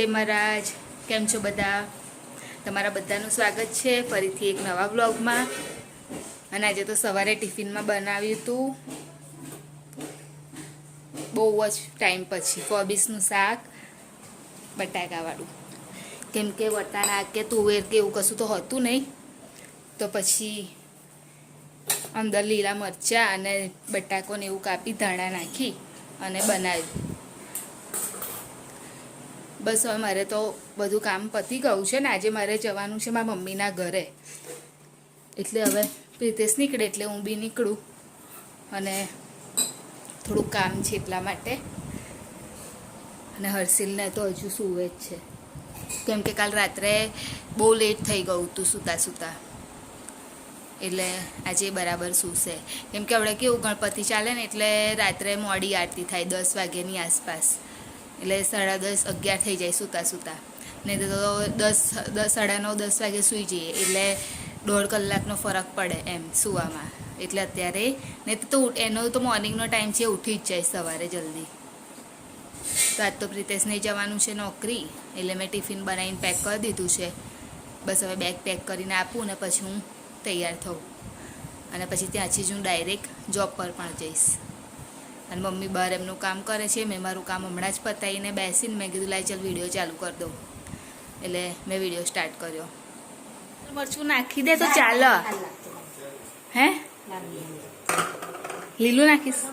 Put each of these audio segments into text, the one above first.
જય મહારાજ, કેમ છો બધા? તમારા બધાનું સ્વાગત છે ફરીથી એક નવા વ્લોગમાં. અને આજે તો સવારે ટિફિનમાં બનાવ્યું હતું બહુ જ ટાઈમ પછી કોબીસનું શાક બટાકાવાળું. કેમ કે વટાણા કે તુવેર કે એવું કશું તો હતું નહીં, તો પછી અંદર લીલા મરચાં અને બટાકોને એવું કાપી ધાણા નાખી અને બનાવ્યું. બસ હવે મારે તો બધું કામ પતી ગયું છે ને આજે મારે જવાનું છે મારા મમ્મીના ઘરે. એટલે હવે પ્રિતેશ નીકળે એટલે હું બી નીકળું, અને થોડુંક કામ છે એટલા માટે. અને હર્ષિલને તો હજુ સૂવે જ છે, કેમ કે કાલ રાત્રે બહુ લેટ થઈ ગયું હતું સૂતા સૂતા, એટલે આજે બરાબર સૂશે. કેમ કે આપણે કેવું ગણપતિ ચાલે ને એટલે રાત્રે મોડી આરતી થાય 10 વાગ્યાની આસપાસ, એટલે 10:30 11 થઈ જાય સૂતા સૂતા. નહીં તો 9:30 વાગે સૂઈ જઈએ એટલે 1.5 કલાકનો ફરક પડે એમ સૂવામાં. એટલે અત્યારે નહીં તો એનો તો મોર્નિંગનો ટાઈમ છે, ઉઠી જ જાય સવારે જલ્દી. તો આજ તો પ્રિતેશને જવાનું છે નોકરી, એટલે મેં ટિફિન બનાવીને પેક કરી દીધું છે. બસ હવે બેગ પેક કરીને આપું ને પછી હું તૈયાર થઉં, અને પછી ત્યાંથી જ હું ડાયરેક્ટ જોબ પર પણ જઈશ. અને મમ્મી બહાર એમનું કામ કરે છે, મેં મારું કામ હમણાં જ પતાવીને બેસીને મેં કીધું લાય ચાલ વિડીયો ચાલુ કરી દઉં, એટલે મેં વિડીયો સ્ટાર્ટ કર્યો. મરચું નાખી દે તો ચાલે. હે લીલું નાખીશ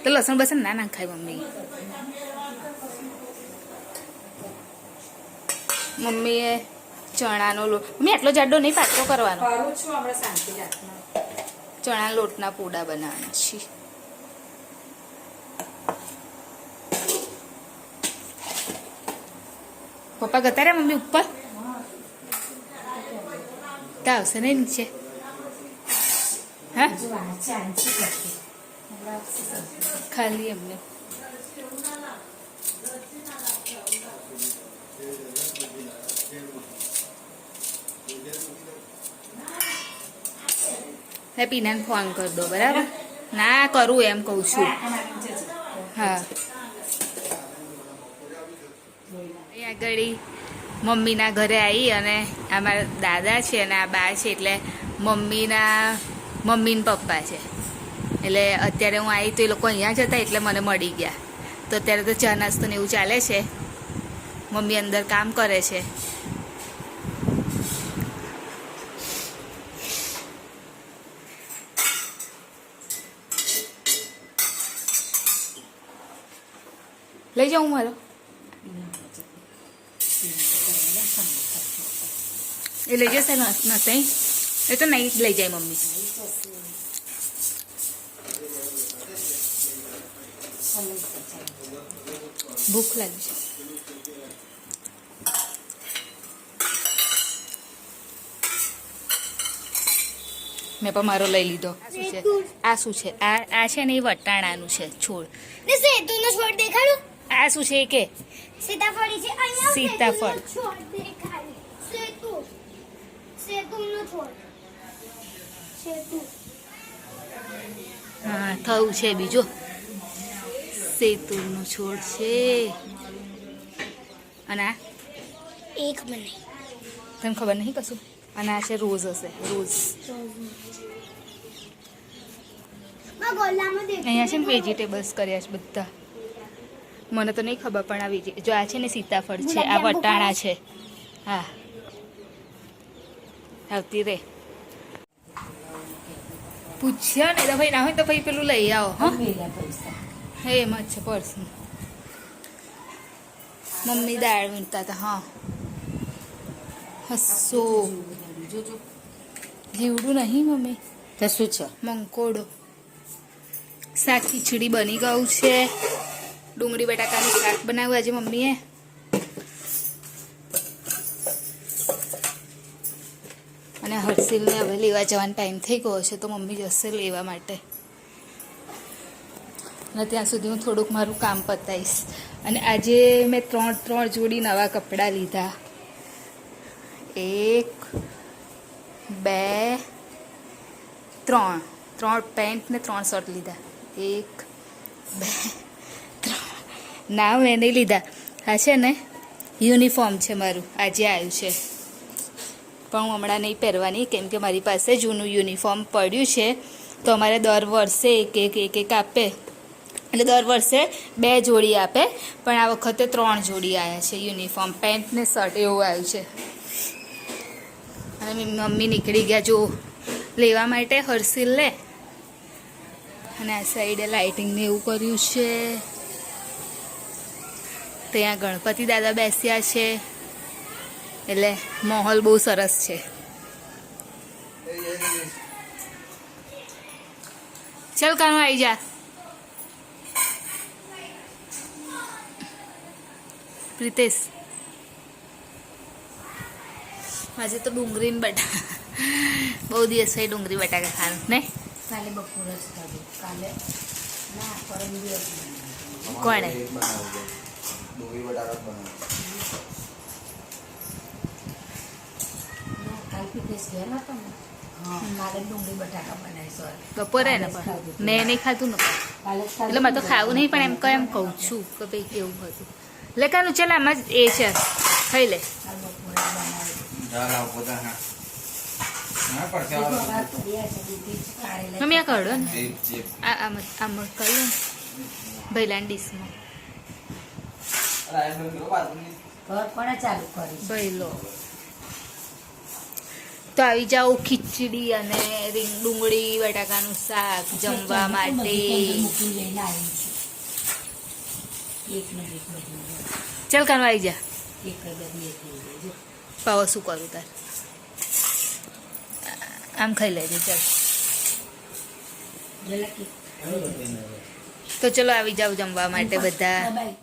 તો લસણ બસણ ના નાખાય મમ્મી. મમ્મીએ ચણાનો લોટ, મમ્મી આટલો જાડો નહીં પાતળો કરવાનો. ચણા લોટના પૂડા બનાવવાના છે. પપ્પા ગતા રહ્યા મમ્મી ઉપર, તો આવશે ને નીચે. હા ખાલી એમને પીનાને ફોન કરી દો, બરાબર? ના કરું એમ કહું છું. હા આગળ મમ્મીના ઘરે આવી, અને અમારા દાદા છે અને આ બા છે, એટલે મમ્મી ને પપ્પા છે. એટલે અત્યારે હું આવી તો એ લોકો અહીંયા જ હતા એટલે મને મળી ગયા. તો અત્યારે તો ચા નાસ્તો ને એવું ચાલે છે, મમ્મી અંદર કામ કરે છે. લઈ જાઉં મારો એ લઈ જશે નથી, એ તો નહીં લઈ જાય મમ્મી. ભૂખ લાગી છે. મેં પણ મારો લઈ લીધો. આ શું છે? આ છે ને એ વટાણાનું છે છોડ. આ શું છે કે સીતાફળ છે. સીતાફળ હા થયું છે. બીજો સેતુરનો છોડ છે. અને આ ખબર નહીં, તને ખબર નહીં કશું. અને આ છે રોઝ હશે, રોઝ. અહીંયા છે ને વેજીટેબલ્સ કર્યા છે બધા. મને તો નહીં ખબર પણ આ જો આ છે ને સીતાફળ છે, આ વટાણા છે. હા આવતી રે. પૂછ્યા ને તો ભાઈ ના હોય તો ભાઈ પેલું લઈ આવો. હા હે એમાં જ છે પર્સ. મમ્મી દાળ વીણતા હતા. હા હસો જીવડું નહીં મમ્મી, તો શું છે? મંકોડો. શાક ખીચડી બની ગયું છે. ડુંગળી બટાકાનું શાક બનાવ્યું આજે મમ્મીએ. અને હર્ષિલને હવે લેવા જવાનો ટાઈમ થઈ ગયો છે, તો મમ્મી જશે લેવા માટે. અને ત્યાં સુધી હું થોડુંક મારું કામ પતાવીશ. અને આજે મેં ત્રણ જોડી નવા કપડાં લીધા. 1 2 3 પેન્ટ ને 3 શર્ટ લીધા. 1 2 3 ના મેં નહીં લીધા. આ છે ને યુનિફોર્મ છે મારું, આજે આવ્યું છે પણ હું હમણાં નહીં પહેરવાની, કેમ કે મારી પાસે જૂનું યુનિફોર્મ પડ્યું છે. તો અમારે દર વર્ષે એક આપે, એટલે દર વર્ષે 2 જોડી આપે, પણ આ વખતે 3 જોડી આવ્યા છે યુનિફોર્મ, પેન્ટ ને શર્ટ એવું આવ્યું છે. અને મમ્મી નીકળી ગયા જો લેવા માટે હર્ષિલ લે. અને આ સાઈડે લાઇટિંગને એવું કર્યું છે. ત્યાં ગણપતિ દાદા બેસ્યા છે, એટલે માહોલ બહુ સરસ છે. ચાલ કાનું આવી જા. પ્રિતેશ આજે તો ડુંગળી ને બટાકા, બહુ દિવસ થઈ ડુંગળી બટાકા ખાવાનું ને. કાલે બપોર જ ખાધું, કાલે ના પરમ દિવસ કોણે? ડુંગળી બટાકા બનાવ્યું. કાલ પીતેશ ગયા નતો ને, હા કાલે ડુંગળી બટાકા બનાવી. સોરી બપોરે ને પણ મેં નહીં ખાધું ને, કાલે એટલે મેં તો ખાવું નહીં, પણ એમ કહું છું કે ભાઈ કેવું હતું. એટલે કાનું ચાલ આમાં જ એ છે, ખાઈ લે. કાલ બપોરે બનાવી. ચાલ આવ પોતા હા. ના પડશે આવ. મમ્મી આ કાઢો ને, એ જે આમ કાઢો ને ભૈલાની ડીશમાં. અરે આ નો બાદ ની ઘર કોણે ચાલુ કરી? ભૈલો તો આવી જાઓ ખીચડી અને ડુંગળી બટાકાનું શાક જમવા માટે. મૂકી લઈને આવી છું. એક મિનિટ ચાલ કાનું આવી જા. એક બધી એક જો પાવો શું કરું તાર, આમ ખાઈ લેજે ચાલ. જલા કે તો ચલો આવી જાઓ જમવા માટે બધા. બાય.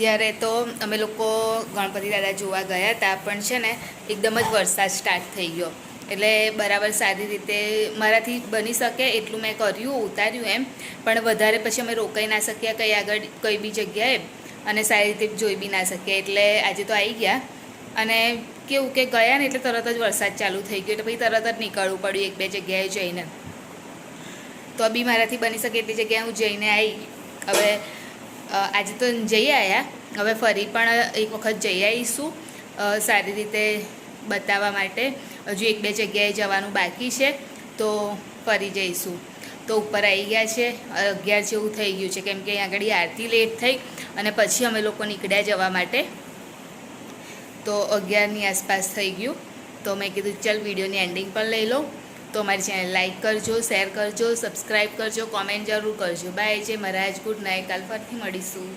અત્યારે તો અમે લોકો ગણપતિ દાદા જોવા ગયા હતા, પણ છે ને એકદમ જ વરસાદ સ્ટાર્ટ થઈ ગયો, એટલે બરાબર સારી રીતે મારાથી બની શકે એટલું મેં કર્યું, ઉતાર્યું એમ, પણ વધારે પછી અમે રોકાઈ ના શક્યા કંઈ આગળ કઈ બી જગ્યાએ, અને સારી રીતે જોઈ બી ના શકીએ, એટલે આજે તો આવી ગયા. અને કેવું કે ગયા ને એટલે તરત જ વરસાદ ચાલુ થઈ ગયો, એટલે પછી તરત જ નીકળવું પડ્યું એક બે જગ્યાએ જઈને. તો બી મારાથી બની શકે એટલી જગ્યાએ હું જઈને આવી. હવે આજે તો જઈ આવ્યા, હવે ફરી પણ એક વખત જઈ આવીશું સારી રીતે બતાવવા માટે. હજુ એક બે જગ્યાએ જવાનું બાકી છે, તો ફરી જઈશું. તો ઉપર આવી ગયા છે, 11 જેવું થઈ ગયું છે, કેમ કે અહીં આગળ આરતી લેટ થઈ અને પછી અમે લોકો નીકળ્યા જવા માટે, તો 11ની આસપાસ થઈ ગયું. તો મેં કીધું ચાલ વિડીયોની એન્ડિંગ પણ લઈ લો. તો અમારી ચેનલ લાઈક કરજો, શેર કરજો, સબસ્ક્રાઈબ કરજો, કોમેન્ટ જરૂર કરજો. બાય, જય મહારાજ, ગુડ નાઇટ. કાલ ફરીથી મળીશું.